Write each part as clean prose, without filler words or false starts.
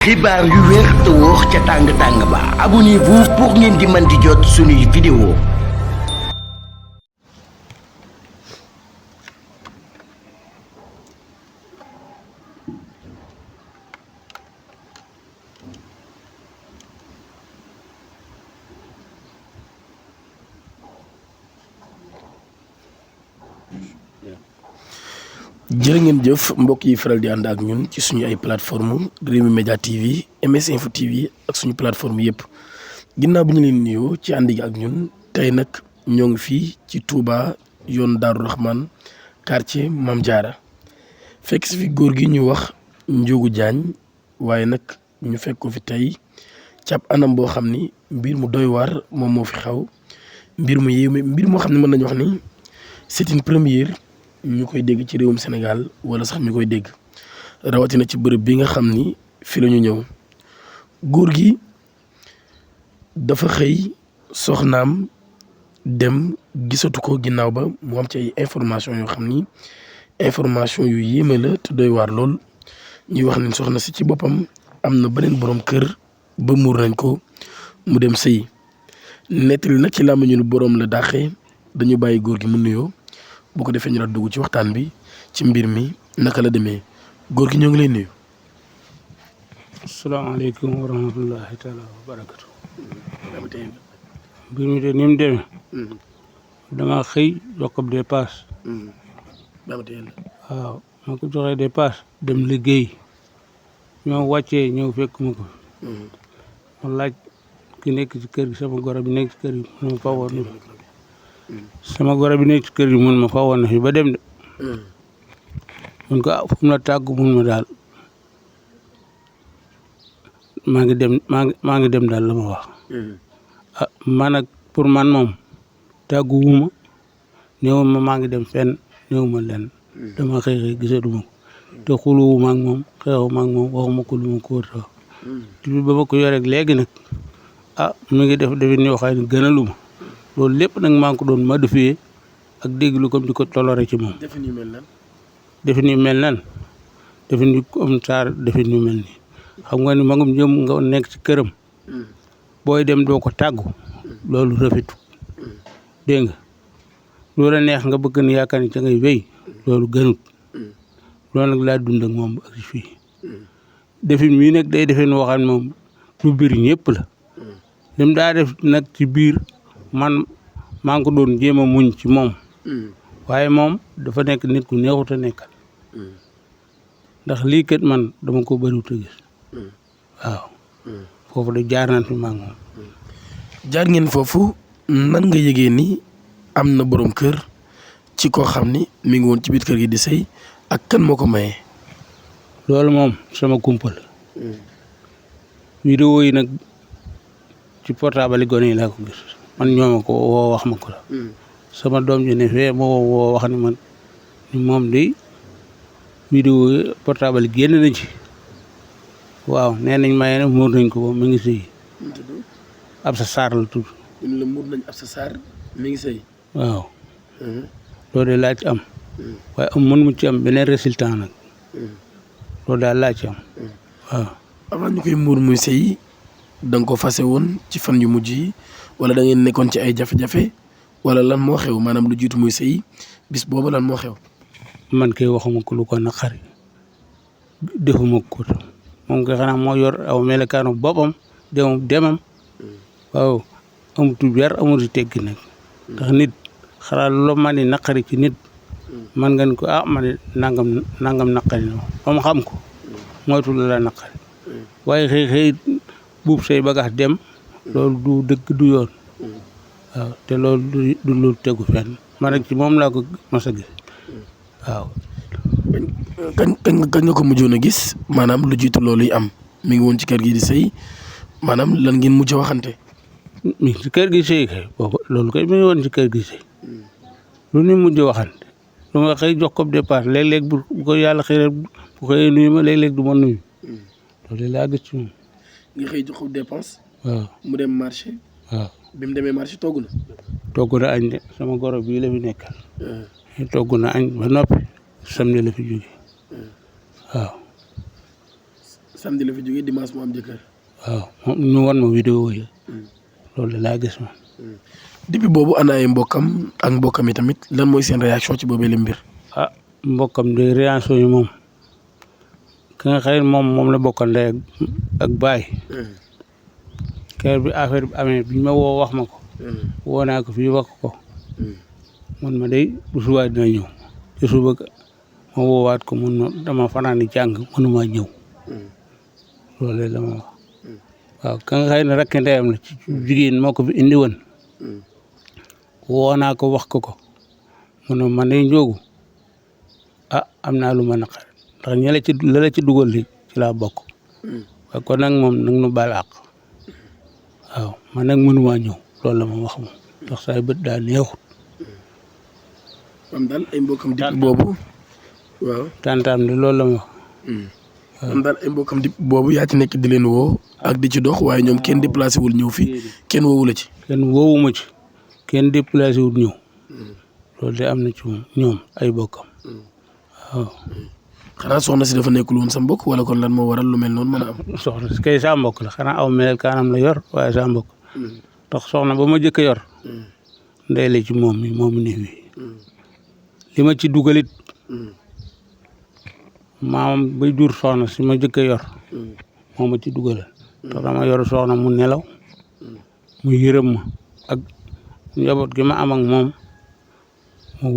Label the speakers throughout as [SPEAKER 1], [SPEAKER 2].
[SPEAKER 1] xibaar yu wér te wóor ca tàng ba abonnez-vous pour ngeen di mën di jot suñuy vidéo. jërë ngeen jëf mbokk yi faral di ànd ak ñun ci suñu ay plateforme Rewmi Média TV MS Info TV ak suñu plateforme yëpp ginnaaw bi ñu leen nuyoo ci ànd gi ak ñun tey nag ñoo ngi fii ci Touba yoon Darou Rahman quartier Mame Diarra fekk si fi góor gi ñu wax Ndiogou Diagne waaye nag ñu fekk ko fi tey ci ab anam boo xam ni mbir mu doy waar moom moo fi xaw mbir mu yéeme mbir moo xam ne mën nañu wax ni c'est une première ñu koy dégg ci réewum Sénégal wala sax ñu koy dégg rawatina ci bërëb bi nga xam ni fi la ñu ñëw góor gi dafa xëy soxnaam dem gisatu ko ginnaaw ba mu am ci ay information yoo xam ni information yu yéeme la te doy waar lool ñuy wax ni soxna si ci boppam am na beneen borom kër ba muur nañ ko mu dem sëyi nettali nag ci làmmiñu borom la dàqee dañu bàyyi góor gi mu nuyoo bu ko defee ñu la dugg ci waxtaan bi ci mbir mi naka la demee góor gi ñoo ngi lay nuyu.
[SPEAKER 2] asalaamaaleykum wa rahmatullahi taala wa barakatu. mbir mi de ni mu demee. dama xëy jox ko dépasse. waaw ma ko joxee dépasse dem liggéey ñoo wàccee ñëw fekk ma ko. ma laaj ki nekk ci kër gi sama goro bi nekk ci kër gi mu fawoon sama goro bi nekk ci kër gi mun ma fawoon na fi ba dem de. mun ko fu mu la tàggu mun ma daal maa ngi dem daal la ma wax. man ak pour man moom tàggu wuma néew ma maa ngi dem fenn néew ma leen dama xëy gisatuma ko te xuluwuma ak moom xeexuma ak moom waxuma ko lu ma ko wër ba ma ko yoreeg léegi nag mi ngi def defit ñoo xam ne gënaluma loolu lépp nag maa ngi ko doon modifié ak déglu comme di ko toloré ci moom. defin yu mel nan. defin yu comme ça defin yu mel nii xam nga ni magum jëm nga nekk ci këram. booy dem doo ko tàggu. loolu rafetu dégg nga loolu neex nga bëgg ni yaakaar ni ca ngay wéy loolu gënut loolu nag laa dund ak moom ak fii defin mii nag day defee noo xam ne moom lu biir ñëpp la. lim daa def nag ci biir. man maa ngi ko doon jéem a muñ ci moom waaye moom dafa nekk nit ku neexut a nekkal ndax lii kat man dama ko bëriwut a gis waaw foofu de jaar naan fi maa ngi moom.
[SPEAKER 1] jaar ngeen foofu nan nga yëgee ni am na borom kër ci koo xam ni mi ngi woon ci biir kër gi di sëy ak kan moo ko maye.
[SPEAKER 2] loolu moom sama kumpa la. vidéo yi nag ci portable gone yi laa ko gis. man ñooma ko woo wax ma ko la sama doom ji ne fee moo woo wax ni man ni moom de vidéo portable génn na ci waaw nee nañ maye na muur nañ ko ba mu ngi sëy Absa Sarr la tudd.
[SPEAKER 1] ñu la muur nañ Absa Sarr mi ngi sëy
[SPEAKER 2] waaw loolu de laa ci am waaye am mën mu ci am beneen résultat nag loolu daal laa ci am waaw.
[SPEAKER 1] avant ñu koy muur muy sëy da nga ko fase woon ci fan yu mujj yi wala da ngeen nekkoon ci ay jafe-jafe wala lan moo xew maanaam lu jiitu muy sëy bis boobu lan moo xew.
[SPEAKER 2] man kay waxuma ko lu ko naqari defuma ko moom kay xanaa moo yor aw melakaanu boppam demam waaw amutu yar amutu teggi nag ndax nit xanaa lu la man di naqari ci nit man nga ni ko man nangam naqari na ba mu xam ko moytu la naqari waaye xëy buub say bagaas dem loolu du dëgg du yoon waaw te loolu du lu tegu fenn man rek ci moom laa ko mas a gis waaw.
[SPEAKER 1] kañ nga ko mujjoon a gis maanaam lu jiitu loolu yi am mi ngi woon ci kër gi di sëy maanaam lan ngeen mujj waxante.
[SPEAKER 2] mi ngi ci kër gi sëy kay boobu loolu kay mi ngi woon ci kër gi sëy lu ñu mujj waxante lu ma xëy jox ko dépasse léeg-léeg bu ko yàlla xëy bu xëyee nuyu ma léeg-léeg du ma nuyu loolu laa gis ci moom.
[SPEAKER 1] nga xëy jox ko dépense.
[SPEAKER 2] waaw
[SPEAKER 1] mu dem marché.
[SPEAKER 2] waaw
[SPEAKER 1] bi mu demee marché togg na.
[SPEAKER 2] togg na añ de sama goro bii la fi nekkal. togg na añ ba noppi samedi la fi jóge waaw.
[SPEAKER 1] samedi la fi jógee dimanche mu am jëkkër.
[SPEAKER 2] waaw moom ñu wan ma vidéo yi loolu laa gis ma.
[SPEAKER 1] depuis boobu ana ay mbokkam ak mbokkam yi tamit lan mooy seen réaction ci boobee la mbir.
[SPEAKER 2] mbokkam de réaction yi moom ki nga xëy moom la bokkal ndey ak baay. kër bi affaire bi amee bi ma woo wax ma ko. woo naa ko fii wax ko. man ma day bu subaa dina ñëw ci suba ma woowaat ko mun dama fanaan di jàng mënuma ñëw. loolu la ma wax. waaw ka nga xëy ne rakk ndeyam la ci jigéen moo ko fi indi woon. woo naa ko wax ko mu ne man day njóogu am naa lu ma naqar ndax ña la ci dugal li ci laa bokk. waaye kon nag moom nag nu baal àq waaw man nag mënumaa ñëw loolu la ma wax moom ndax say bët daa neexut.
[SPEAKER 1] am daal ay mbokkam depuis boobu. waaw
[SPEAKER 2] tantaam de loolu la ma wax.
[SPEAKER 1] am daal ay mbokkam depuis boobu yaa ci nekk di leen woo ak di ci dox waaye ñoom kenn déplacé wul ñëw fii kenn woowu la ci.
[SPEAKER 2] kenn woowuma ci kenn déplacé wul ñëw loolu de am na ci ñoom ay bokkam waaw.
[SPEAKER 1] xanaa soxna si dafa nekkul woon sa mbokk wala kon lan moo waral lu mel noonu mën a am.
[SPEAKER 2] soxna si kay saa mbokk la xanaa aw mel kaanam la yor waaye saa mbokk ndax soxna ba ma jëkk a yor ndey la ci moom mi moomu néew yi li ma ci dugalit maamam bay jur soxna si ma jëkk a yor moo ma ci dugalal ndax dama yor soxna mu nelaw mu yërëm ma ak njaboot gi ma am ak moom mu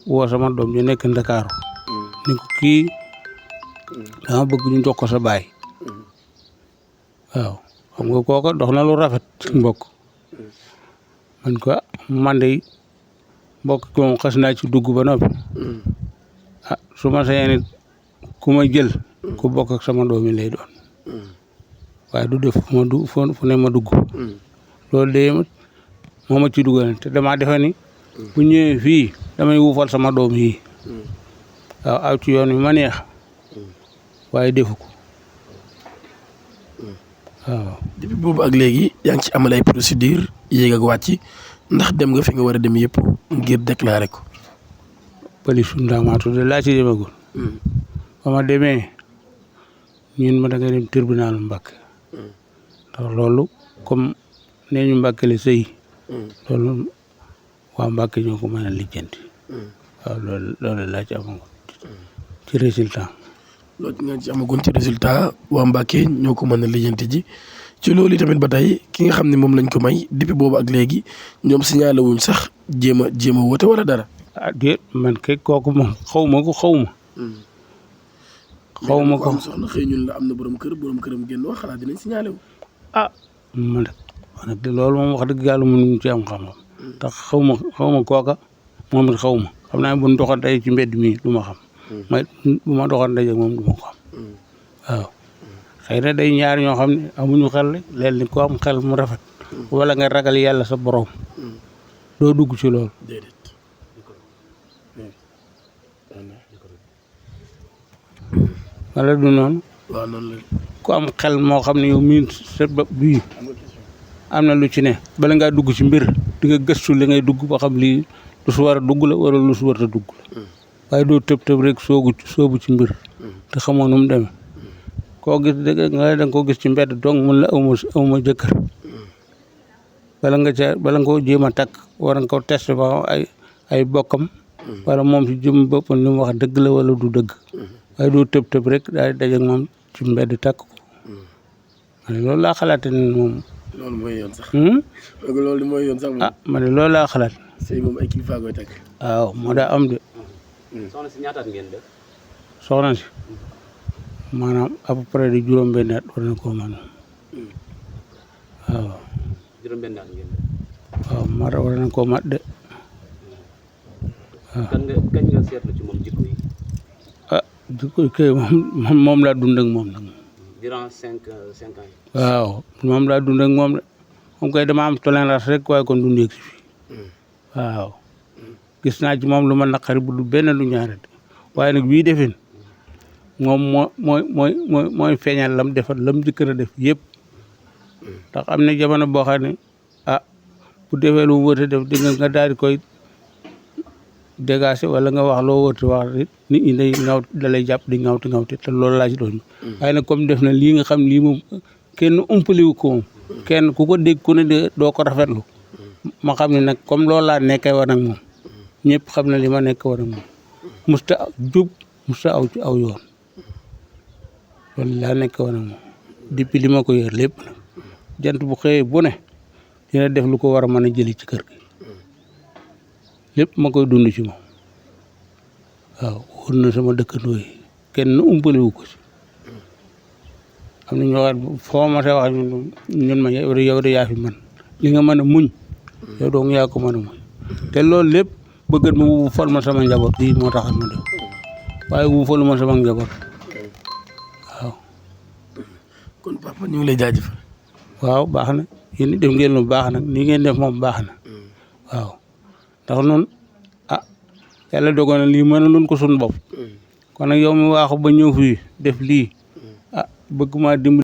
[SPEAKER 2] woo sama doom ji nekk Ndakaaru ni ko kii dama bëgg ñu jox ko sa baay waaw xam nga kooka dox na lu rafet mbokk man ko man de mbokk ko moom xas naa ci dugg ba noppi su ma sañee nit ku ma jël ku bokk ak sama doom yi lay doon waaye du def fu ne ma dugg loolu de moo ma ci dugal te damaa defe ni bu ñëwee fii damay wuufal sama doom yi waaw aw ci yoon wi ma neex waaye defu ko waaw.
[SPEAKER 1] depuis boobu ak léegi yaa ngi ci amal ay procédure yéeg ak wàcc ndax dem nga fi nga war a dem yëpp ngir déclarer ko.
[SPEAKER 2] police Ndamatou de laa ci demagul. ba ma demee ñun ma da nga dem tribunal Mbàkke ndax loolu comme nee ñu Mbàkke la sëy loolu waa Mbàkke ñoo ko mën a lijjanti waaw loolu laa ci amagul ci résultat.
[SPEAKER 1] loolu nga ci amagoon ci résultat waa Mbàkke ñoo ko mën a lijjanti ji ci loolu tamit ba tey ki nga xam ne moom lañ ko may depuis boobu ak léegi ñoom signalé wuñ sax jéem a woote wala dara.
[SPEAKER 2] déet man kay kooku moom xaw ma ko.
[SPEAKER 1] am soxna xëy ñun la am na borom këram génn wax xalaat dinañ signalé wu.
[SPEAKER 2] man nag de loolu moom wax dëgg yàlla mënuñu ci am xam-xam ndax xaw ma kooka moom it xaw ma xam naa bu ñu doxantee ci mbedd mi du ma xam. may bu ma doxantee ak moom du ma ko xam waaw. xëy na day ñaar ñoo xam ne amuñu xel leen ni ko am xel mu rafet wala nga ragal yàlla sa borom doo dugg ci loolu. wala du noonu.
[SPEAKER 1] waaw noonu la.
[SPEAKER 2] ku am xel moo xam ne yow mii sa bopp bii am na lu ci ne bala ngaa dugg ci mbir di nga gëstu li ngay dugg ba xam lii lu su war a dugg la wala lu su war a dugg la waaye doo tëb rek soobu ci mbir te xamoo nu mu demee koo gis dëgg nga da nga koo gis ci mbedd donc mun la awma jëkkër bala nga koo jéem a takk war nga ko testé ba ay bokkam wala moom si jëm boppam li mu wax dëgg la wala du dëgg waaye doo tëb rek daal di daje ak moom ci mbedd takk ko ma ne loolu laa xalaate ne moom.
[SPEAKER 1] loolu mooy yoon sax. loolu mooy yoon sax moom.
[SPEAKER 2] ma ne loolu laa xalaat.
[SPEAKER 1] sëy moom ay kilifa koy takk.
[SPEAKER 2] waaw moo daa am de.
[SPEAKER 3] soxna si ñaataat ngeen def.
[SPEAKER 2] soxna si maanaam à peu près de juróom-benn at war na koo mën waaw.
[SPEAKER 3] juróom-benn at ngeen def.
[SPEAKER 2] waaw war na koo mat de. waaw
[SPEAKER 3] kañ nga seetlu ci moom jikko yi.
[SPEAKER 2] jikko yi kay moom laa dund ak moom nag.
[SPEAKER 3] durant cinq ans yi.
[SPEAKER 2] waaw moom laa dund ak moom de moom kay dama am tolérance rek waaye kon dund si fii waaw gis naa ci moom lu ma naqari bu du benn lu ñaare de waaye nag bii defin moom mooy feeñal lam defal lam jëkkër a def yëpp ndax am na jamono boo xam ne bu defee lu mu wër a def di nga daal di koy dégagé wala nga wax loo wërti wax nit ñi day ngaw da lay jàpp di ngawti te loolu laa ci doon waaye nag comme def na lii nga xam lii moom kenn umpaliwu ko moom kenn ku ko dégg ku ne de doo ko rafetlu ma xam ne nag comme loolu laa nekkee woon ak moom ñëpp xam na li ma nekk woon ak moom musta jub musta aw ci aw yoon loolu laa nekk woon ak moom depuis li ma ko yor lépp nag jant bu xëyee bu ne dina def lu ko war a mën a jëli ci kër gi lépp ma koy dund ci moom waaw wóor na sama dëkkandoo yi kenn umpaliwu ko si am na ñoo xam foo ma sa wax ñun ma yow de yaa fi man li nga mën a muñ yow dong yaa ko mën a muñ te loolu lépp bëggat ma wu fal ma sama njaboot lii moo tax ma def waaye wu falu ma sama njaboot waaw.
[SPEAKER 1] kon papa ñu ngi lay jaajëfal.
[SPEAKER 2] waaw baax na yéen def ngeen lu baax nag nii ngeen def moom baax na waaw ndax noonu yàlla dogal na lii mën a luñ ko suñu bopp kon nag yow mi waaxu ba ñëw fii def lii bëgg maa dimbali